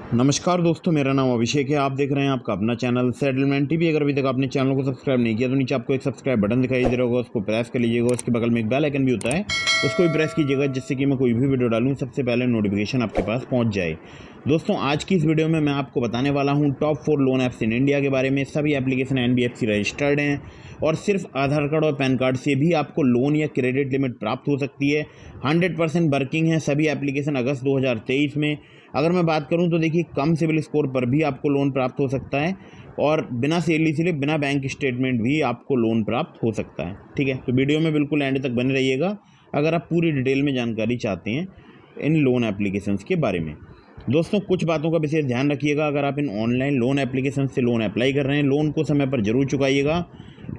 नमस्कार दोस्तों, मेरा नाम अभिषेक है। आप देख रहे हैं आपका अपना चैनल सेटलमेंट टीवी। अगर अभी तक आपने चैनल को सब्सक्राइब नहीं किया तो नीचे आपको एक सब्सक्राइब बटन दिखाई दे रहा होगा, उसको प्रेस कर लीजिएगा। उसके बगल में एक बेल आइकन भी होता है, उसको भी प्रेस कीजिएगा, जिससे कि मैं कोई भी वीडियो डालूं सबसे पहले नोटिफिकेशन आपके पास पहुंच जाए। दोस्तों, आज की इस वीडियो में मैं आपको बताने वाला हूँ top 4 loan apps in India के बारे में। सभी एप्लीकेशन NBFC रजिस्टर्ड हैं और सिर्फ आधार कार्ड और पैन कार्ड से भी आपको लोन या क्रेडिट लिमिट प्राप्त हो सकती है। 100% वर्किंग है सभी एप्लीकेशन अगस्त 2023 में। अगर मैं बात करूं तो देखिए, कम सिविल स्कोर पर भी आपको लोन प्राप्त हो सकता है और बिना सैलरी स्लिप, बिना बैंक स्टेटमेंट भी आपको लोन प्राप्त हो सकता है। ठीक है, तो वीडियो में बिल्कुल एंड तक बने रहिएगा अगर आप पूरी डिटेल में जानकारी चाहते हैं इन लोन एप्लीकेशंस के बारे में। दोस्तों, कुछ बातों का विशेष ध्यान रखिएगा। अगर आप इन ऑनलाइन लोन एप्लीकेशन से लोन अप्लाई कर रहे हैं, लोन को समय पर ज़रूर चुकाइएगा।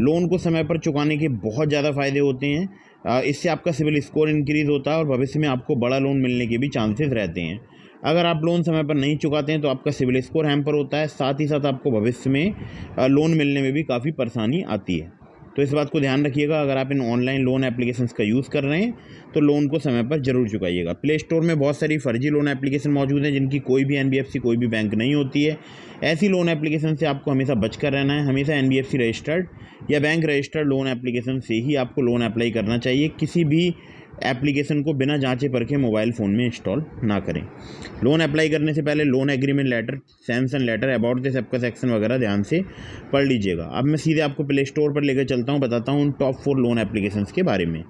लोन को समय पर चुकाने के बहुत ज़्यादा फ़ायदे होते हैं। इससे आपका सिविल स्कोर इंक्रीज़ होता है और भविष्य में आपको बड़ा लोन मिलने के भी चांसेस रहते हैं। अगर आप लोन समय पर नहीं चुकाते हैं तो आपका सिविल स्कोर हैम्पर होता है, साथ ही साथ आपको भविष्य में लोन मिलने में भी काफ़ी परेशानी आती है। तो इस बात को ध्यान रखिएगा। अगर आप इन ऑनलाइन लोन एप्लीकेशंस का यूज़ कर रहे हैं तो लोन को समय पर ज़रूर चुकाइएगा। प्ले स्टोर में बहुत सारी फर्जी लोन एप्लीकेशन मौजूद हैं जिनकी कोई भी NBFC, कोई भी बैंक नहीं होती है। ऐसी लोन एप्लीकेशन से आपको हमेशा बच कर रहना है। हमेशा NBFC रजिस्टर्ड या बैंक रजिस्टर्ड लोन एप्लीकेशन से ही आपको लोन अप्लाई करना चाहिए। किसी भी एप्लीकेशन को बिना जांचे परखे मोबाइल फ़ोन में इंस्टॉल ना करें। लोन अप्लाई करने से पहले loan agreement letter, sanction letter, about this app का सेक्शन वगैरह ध्यान से पढ़ लीजिएगा। अब मैं सीधे आपको प्ले स्टोर पर लेकर चलता हूँ, बताता हूँ उन टॉप 4 लोन एप्लीकेशंस के बारे में।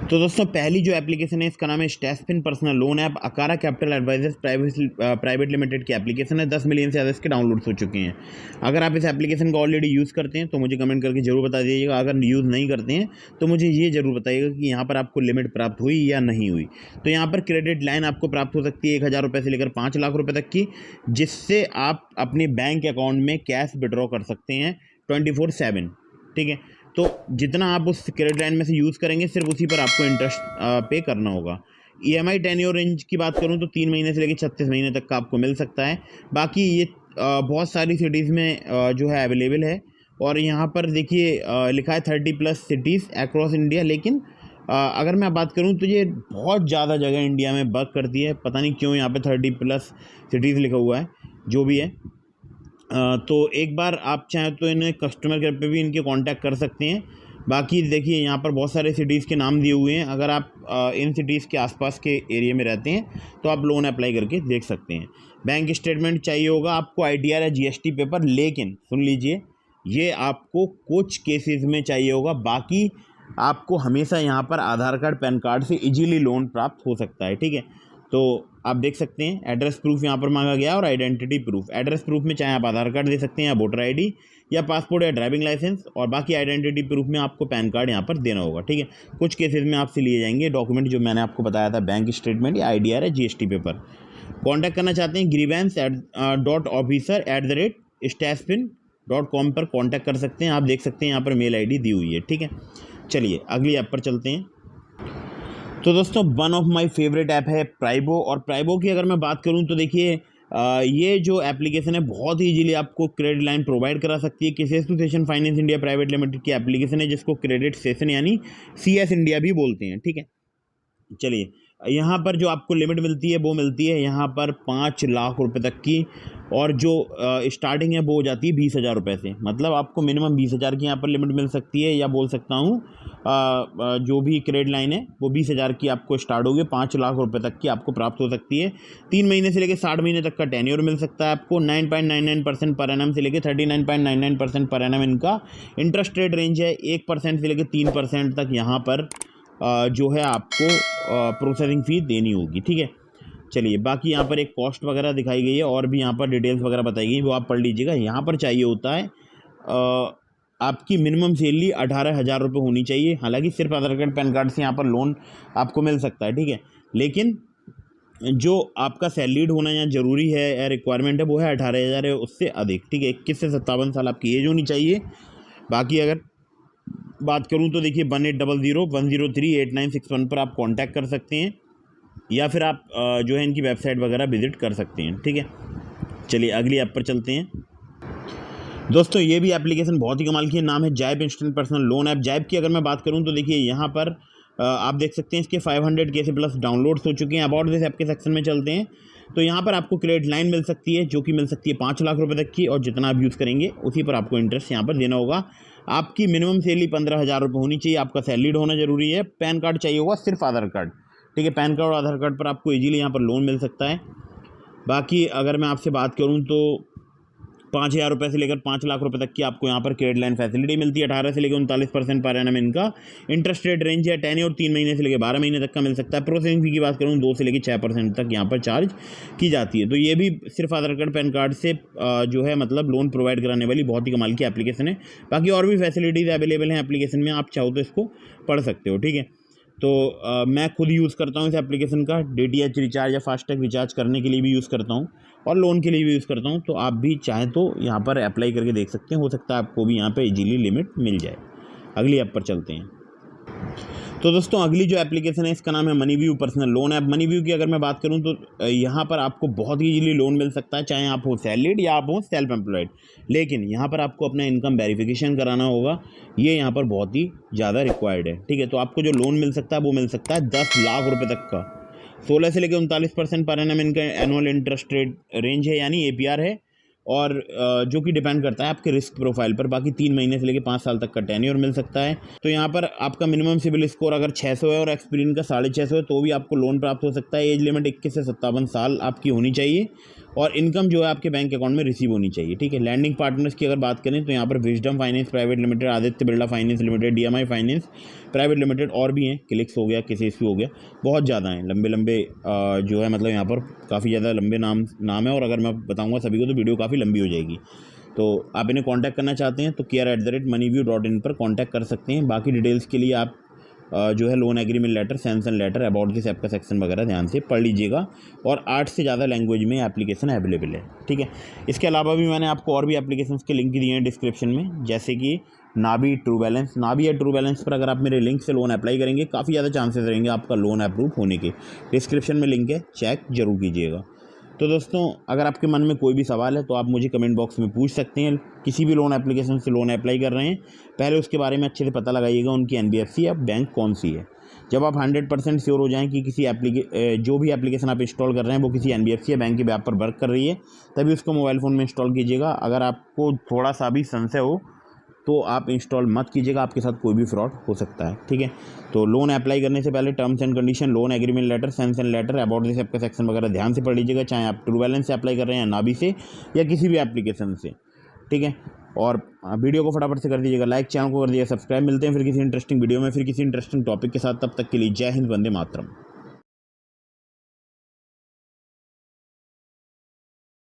तो दोस्तों, पहली जो एप्लीकेशन है इसका नाम है Stashfin personal loan app. Akara capital advisors private limited की एप्लीकेशन है। 10 मिलियन से ज़्यादा इसके डाउनलोड्स हो चुके हैं। अगर आप इस एप्लीकेशन को ऑलरेडी यूज़ करते हैं तो मुझे कमेंट करके जरूर बता दीजिएगा। अगर यूज़ नहीं करते हैं तो मुझे ये जरूर बताइएगा कि यहाँ पर आपको लिमिट प्राप्त हुई या नहीं हुई। तो यहाँ पर क्रेडिट लाइन आपको प्राप्त हो सकती है 1000 रुपये से लेकर 5 लाख रुपये तक की, जिससे आप अपने बैंक अकाउंट में कैश विड्रॉ कर सकते हैं 24/7। ठीक है, तो जितना आप उस क्रेडिट लाइन में से यूज़ करेंगे सिर्फ उसी पर आपको इंटरेस्ट पे करना होगा। EMI टेन्योर रेंज की बात करूं तो 3 महीने से लेकर 36 महीने तक का आपको मिल सकता है। बाकी ये बहुत सारी सिटीज़ में जो है अवेलेबल है। और यहाँ पर देखिए लिखा है 30+ सिटीज़ अक्रॉस इंडिया। लेकिन अगर मैं बात करूँ तो ये बहुत ज़्यादा जगह इंडिया में वर्क करती है। पता नहीं क्यों यहाँ पर 30+ सिटीज़ लिखा हुआ है। जो भी है, तो एक बार आप चाहें तो इन्हें कस्टमर केयर पे भी इनके कांटेक्ट कर सकते हैं। बाकी देखिए, यहाँ पर बहुत सारे सिटीज़ के नाम दिए हुए हैं। अगर आप इन सिटीज़ के आसपास के एरिया में रहते हैं तो आप लोन अप्लाई करके देख सकते हैं। बैंक स्टेटमेंट चाहिए होगा आपको, ITR या GST पेपर। लेकिन सुन लीजिए, ये आपको कुछ केसेस में चाहिए होगा। बाकी आपको हमेशा यहाँ पर आधार कार्ड, पैन कार्ड से इजीली लोन प्राप्त हो सकता है। ठीक है, तो आप देख सकते हैं एड्रेस प्रूफ यहाँ पर मांगा गया और आइडेंटिटी प्रूफ। एड्रेस प्रूफ में चाहे आप आधार कार्ड दे सकते हैं या वोटर ID या पासपोर्ट या ड्राइविंग लाइसेंस, और बाकी आइडेंटिटी प्रूफ में आपको पैन कार्ड यहाँ पर देना होगा। ठीक है, कुछ केसेस में आपसे लिए जाएंगे डॉक्यूमेंट जो मैंने आपको बताया था, बैंक स्टेटमेंट या ITR या GST पेपर। कॉन्टैक्ट करना चाहते हैं grievance.officer@stashpin.com पर कॉन्टैक्ट कर सकते हैं। आप देख सकते हैं यहाँ पर मेल ID दी हुई है। ठीक है, चलिए अगली ऐप पर चलते हैं। तो दोस्तों, one of my favourite app है प्राइबो। और प्राइबो की अगर मैं बात करूं तो देखिए, ये जो एप्लीकेशन है बहुत ही इजीली आपको क्रेडिट लाइन प्रोवाइड करा सकती है। Kisetsu Saison finance India private limited की एप्लीकेशन है, जिसको क्रेडिट सेशन यानी CS इंडिया भी बोलते हैं। ठीक है, चलिए यहाँ पर जो आपको लिमिट मिलती है वो मिलती है यहाँ पर 5 लाख रुपए तक की, और जो स्टार्टिंग है वो हो जाती है 20,000 रुपये से। मतलब आपको मिनिमम 20,000 की यहाँ पर लिमिट मिल सकती है, या बोल सकता हूँ जो भी क्रेडिट लाइन है वो 20,000 की आपको स्टार्ट होगी, 5 लाख रुपए तक की आपको प्राप्त हो सकती है। 3 महीने से लेकर 60 महीने तक का टेन्योर मिल सकता है आपको। 9.99% पर एनम से लेकर 39.99% पर एनम इनका इंटरेस्ट रेट रेंज है। 1% से लेकर 3% तक यहाँ पर जो है आपको प्रोसेसिंग फ़ी देनी होगी। ठीक है, चलिए बाकी यहाँ पर एक कॉस्ट वगैरह दिखाई गई है और भी यहाँ पर डिटेल्स वगैरह बताई गई, वो आप पढ़ लीजिएगा। यहाँ पर चाहिए होता है आपकी मिनिमम सैलरी 18,000 रुपये होनी चाहिए। हालांकि सिर्फ आधार कार्ड, पैन कार्ड से यहाँ पर लोन आपको मिल सकता है। ठीक है, लेकिन जो आपका सैलरीड होना यहाँ ज़रूरी है या रिक्वायरमेंट है वो है 18,000 है, उससे अधिक। ठीक है, 21 से 57 साल आपकी एज होनी चाहिए। बाकी अगर बात करूं तो देखिए 1800-103-8961 पर आप कांटेक्ट कर सकते हैं, या फिर आप जो है इनकी वेबसाइट वगैरह विजिट कर सकते हैं। ठीक है, चलिए अगली ऐप पर चलते हैं। दोस्तों, ये भी एप्लीकेशन बहुत ही कमाल की है, नाम है जैब इंस्टेंट पर्सनल लोन ऐप। जैब की अगर मैं बात करूं तो देखिए यहाँ पर आप देख सकते हैं इसके 500K से प्लस डाउनलोड्स हो चुके हैं। अबाउट दिस ऐप के सेक्शन में चलते हैं तो यहाँ पर आपको क्रेडिट लाइन मिल सकती है, जो कि मिल सकती है 5 लाख रुपए तक की, और जितना आप यूज़ करेंगे उसी पर आपको इंटरेस्ट यहाँ पर देना होगा। आपकी मिनिमम सैलरी 15,000 रुपये होनी चाहिए, आपका सैलरीड होना जरूरी है, पैन कार्ड चाहिए होगा, सिर्फ आधार कार्ड, ठीक है। पैन कार्ड और आधार कार्ड पर आपको ईजिली यहाँ पर लोन मिल सकता है। बाकी अगर मैं आपसे बात करूँ तो 5,000 रुपये से लेकर 5 लाख रुपए तक की आपको यहाँ पर क्रेडिट लाइन फैसिलिटी मिलती है। 18 से लेकर 39% पर एनम इनका इंटरेस्ट रेट रेंज है। 10 और 3 महीने से लेकर 12 महीने तक का मिल सकता है। प्रोसेसिंग फी की बात करूँ 2 से लेकर 6% तक यहाँ पर चार्ज की जाती है। तो ये भी सिर्फ आधार कार्ड पैन कार्ड से जो है मतलब लोन प्रोवाइड कराने वाली बहुत ही कमाल की एप्लीकेशन है। बाकी और भी फैसिलिटीज़ अवेलेबल हैं एप्लीकेशन में, आप चाहो तो इसको पढ़ सकते हो, ठीक है। तो मैं खुद यूज़ करता हूँ इस एप्लीकेशन का, DTH रिचार्ज या फास्टैग रिचार्ज करने के लिए भी यूज़ करता हूँ और लोन के लिए भी यूज़ करता हूँ। तो आप भी चाहें तो यहाँ पर अप्लाई करके देख सकते हैं, हो सकता है आपको भी यहाँ पे इजीली लिमिट मिल जाए। अगली ऐप पर चलते हैं। तो दोस्तों अगली जो एप्लीकेशन है इसका नाम है MoneyView personal loan app. MoneyView की अगर मैं बात करूं तो यहाँ पर आपको बहुत ही इजीली लोन मिल सकता है, चाहे आप हो सैलरीड या आप हो सेल्फ एम्प्लॉयड। लेकिन यहाँ पर आपको अपना इनकम वेरिफिकेशन कराना होगा, ये यहाँ पर बहुत ही ज़्यादा रिक्वायर्ड है, ठीक है। तो आपको जो लोन मिल सकता है वो मिल सकता है 10 लाख रुपये तक का। 16 से लेकर 39% पर एनम इनका एनुअल इंटरेस्ट रेट रेंज है, यानी APR है, और जो कि डिपेंड करता है आपके रिस्क प्रोफाइल पर। बाकी 3 महीने से लेकर 5 साल तक का टेन्योर मिल सकता है। तो यहाँ पर आपका मिनिमम सिविल स्कोर अगर 600 है और एक्सपीरियंस का 650 है तो भी आपको लोन प्राप्त हो सकता है। एज लिमिट 21 से 57 साल आपकी होनी चाहिए और इनकम जो है आपके बैंक अकाउंट में रिसीव होनी चाहिए, ठीक है। लैंडिंग पार्टनर्स की अगर बात करें तो यहाँ पर wisdom finance private limited, Aditya Birla finance limited, DMI finance private limited और भी हैं, क्लिक्स हो गया, किसी हो गया, बहुत ज़्यादा हैं, लंबे लंबे जो है मतलब यहाँ पर काफ़ी ज़्यादा लंबे नाम है। और अगर मैं बताऊँगा सभी को तो वीडियो काफ़ी लंबी हो जाएगी। तो आप इन्हें कॉन्टैक्ट करना चाहते हैं तो care@moneywiew.in पर कॉन्टैक्ट कर सकते हैं। बाकी डिटेल्स के लिए आप जो है loan agreement letter, sanction letter, about this app का सेक्शन वगैरह ध्यान से पढ़ लीजिएगा। और 8 से ज़्यादा लैंग्वेज में एप्लीकेशन अवेलेबल है, ठीक है। इसके अलावा भी मैंने आपको और भी एप्लीकेशंस के लिंक दिए हैं डिस्क्रिप्शन में, जैसे कि नाबी, ट्रू बैलेंस। नाबी या ट्रू बैलेंस पर अगर आप मेरे लिंक से लोन अप्लाई करेंगे काफ़ी ज़्यादा चांसेस रहेंगे आपका लोन अप्रूव होने के। डिस्क्रिप्शन में लिंक है, चेक जरूर कीजिएगा। तो दोस्तों अगर आपके मन में कोई भी सवाल है तो आप मुझे कमेंट बॉक्स में पूछ सकते हैं। किसी भी लोन एप्लीकेशन से लोन अप्लाई कर रहे हैं पहले उसके बारे में अच्छे से पता लगाइएगा, उनकी NBFC या बैंक कौन सी है। जब आप 100% श्योर हो जाएं कि जो भी एप्लीकेशन आप इंस्टॉल कर रहे हैं वो किसी NBFC या बैंक के ऐप पर वर्क कर रही है, तभी उसको मोबाइल फ़ोन में इंस्टॉल कीजिएगा। अगर आपको थोड़ा सा भी संशय हो तो आप इंस्टॉल मत कीजिएगा, आपके साथ कोई भी फ्रॉड हो सकता है, ठीक है। तो लोन अप्लाई करने से पहले terms and condition, loan agreement letter, sanction letter, about this app का सेक्शन वगैरह ध्यान से पढ़ लीजिएगा, चाहे आप ट्रू बैलेंस से अप्लाई कर रहे हैं, नाबी से या किसी भी एप्लीकेशन से, ठीक है। और वीडियो को फटाफट से कर दीजिएगा लाइक, चैनल को कर दीजिएगा सब्सक्राइब। मिलते हैं फिर किसी इंटरेस्टिंग वीडियो में, फिर किसी इंटरेस्टिंग टॉपिक के साथ। तब तक के लिए जय हिंद, वंदे मातरम।